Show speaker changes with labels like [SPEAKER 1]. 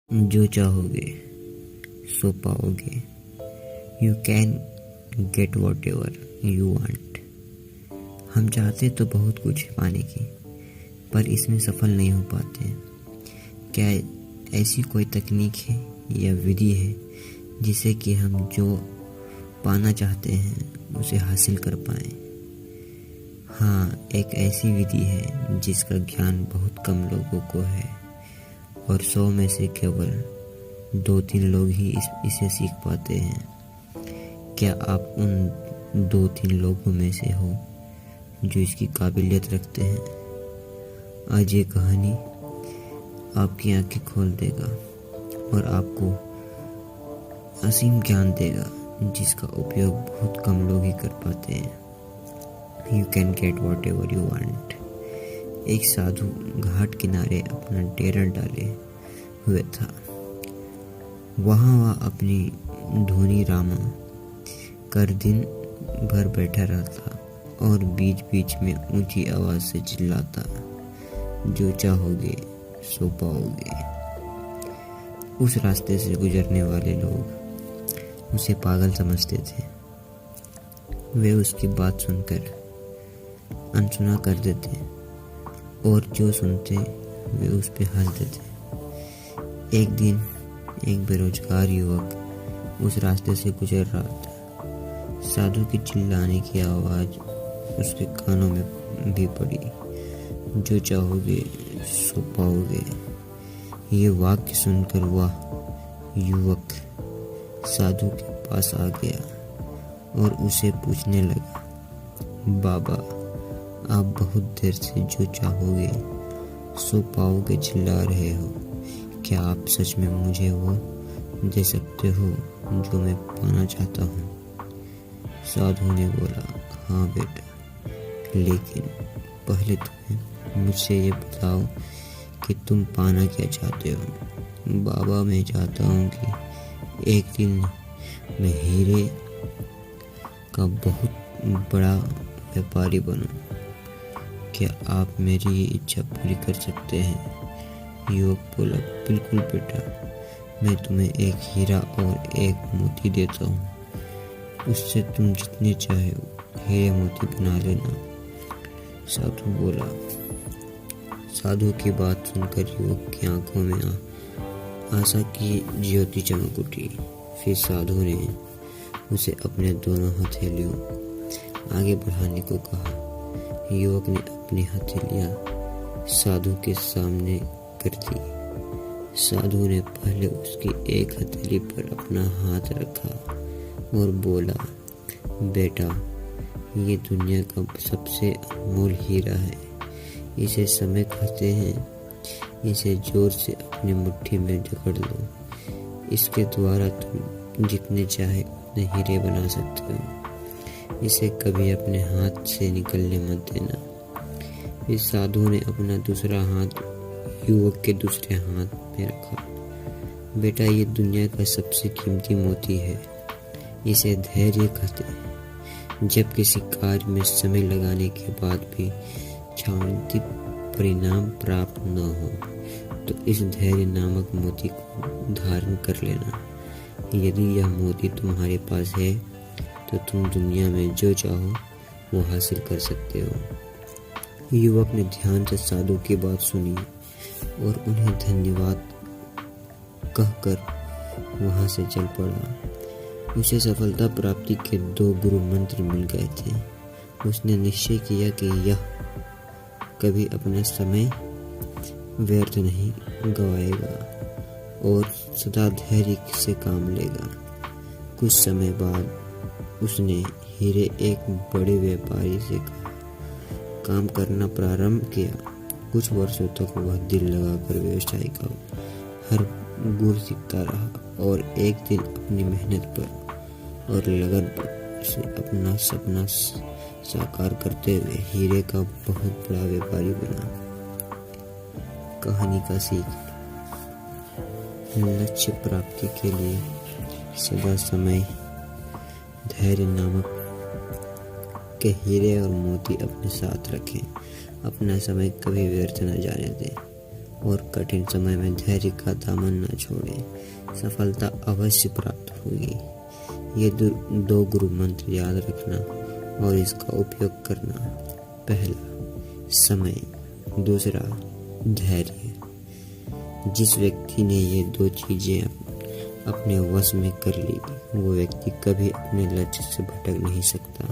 [SPEAKER 1] जो चाहोगे सो पाओगे। You can get what ever you want. हम चाहते तो बहुत कुछ पाने की, पर इसमें सफल नहीं हो पाते। क्या ऐसी कोई तकनीक है या विधि है जिससे कि हम जो पाना चाहते हैं उसे हासिल कर पाएं? हाँ, एक ऐसी विधि है जिसका ज्ञान बहुत कम लोगों को है और 100 में से केवल 2-3 लोग ही इसे सीख पाते हैं। क्या आप उन 2-3 लोगों में से हो जो इसकी काबिलियत रखते हैं? आज ये कहानी आपकी आंखें खोल देगा और आपको असीम ज्ञान देगा जिसका उपयोग बहुत कम लोग ही कर पाते हैं। You can get what ever you want. एक साधु घाट किनारे अपना डेरा डाले हुए था। वहाँ वह अपनी धूनी रामा कर दिन भर बैठा रहता और बीच बीच में ऊंची आवाज से चिल्लाता, जो चाहोगे सो पाओगे। उस रास्ते से गुजरने वाले लोग उसे पागल समझते थे। वे उसकी बात सुनकर अनसुना कर देते और जो सुनते वे उस पे हंस देते। एक दिन एक बेरोजगार युवक उस रास्ते से गुजर रहा था। साधु की चिल्लाने की आवाज उसके कानों में भी पड़ी, जो चाहोगे सो पाओगे। ये वाक्य सुनकर वह युवक साधु के पास आ गया और उसे पूछने लगा, बाबा, आप बहुत देर से जो चाहोगे सो पाओगे चिल्ला रहे हो। क्या आप सच में मुझे वो दे सकते हो जो मैं पाना चाहता हूँ? साधु ने बोला, हाँ बेटा, लेकिन पहले तुम्हें मुझसे ये बताओ कि तुम पाना क्या चाहते हो। बाबा, मैं चाहता हूँ कि एक दिन मैं हीरे का बहुत बड़ा व्यापारी बनूं। क्या आप मेरी ये इच्छा पूरी कर सकते हैं? युवक बोला, बिल्कुल बेटा, मैं तुम्हें एक हीरा और एक मोती देता हूँ। उससे तुम जितने चाहे हीरे मोती बना लेना। साधु बोला। साधु की बात सुनकर युवक की आंखों में आशा की ज्योति चमक उठी। फिर साधु ने उसे अपने दोनों हथेलियों आगे बढ़ाने को कहा। युवक ने अपनी हथेलियां साधु के सामने कर दी। साधु ने पहले उसकी एक हथेली पर अपना हाथ रखा और बोला, बेटा, ये दुनिया का सबसे अनमोल हीरा है। इसे समय कहते हैं। इसे जोर से अपनी मुट्ठी में जकड़ लो। इसके द्वारा तुम जितने चाहे उतने हीरे बना सकते हो। इसे कभी अपने हाथ से निकलने मत देना। फिर साधु ने अपना दूसरा हाथ युवक के दूसरे हाथ में रखा। बेटा, ये दुनिया का सबसे कीमती मोती है। इसे धैर्य कहते हैं। जब किसी कार्य में समय लगाने के बाद भी शांति परिणाम प्राप्त न हो तो इस धैर्य नामक मोती को धारण कर लेना। यदि यह मोती तुम्हारे पास है तो तुम दुनिया में जो चाहो वो हासिल कर सकते हो। युवक ने ध्यान से साधु की बात सुनी और उन्हें धन्यवाद कहकर वहां से चल पड़ा। उसे सफलता प्राप्ति के 2 गुरु मंत्र मिल गए थे। उसने निश्चय किया कि यह कभी अपना समय व्यर्थ नहीं गवाएगा और सदा धैर्य से काम लेगा। कुछ समय बाद उसने हीरे एक बड़े व्यापारी से काम करना प्रारंभ किया। कुछ वर्षों तक वह दिल लगाकर व्यवसाय का हर गुण सीखता रहा और एक दिन अपनी मेहनत पर और लगन से अपना सपना साकार करते हुए हीरे का बहुत बड़ा व्यापारी बना। कहानी का सीख, लक्ष्य प्राप्ति के लिए सदा समय धैर्य नामक के हीरे और मोती अपने साथ रखें। अपना समय कभी व्यर्थ न जाने दें और कठिन समय में धैर्य का दामन न छोड़ें। सफलता अवश्य प्राप्त होगी। ये दो गुरु मंत्र याद रखना और इसका उपयोग करना। पहला समय, दूसरा धैर्य। जिस व्यक्ति ने ये दो चीजें अपने वश में कर ली, वो व्यक्ति कभी अपने लक्ष्य से भटक नहीं सकता।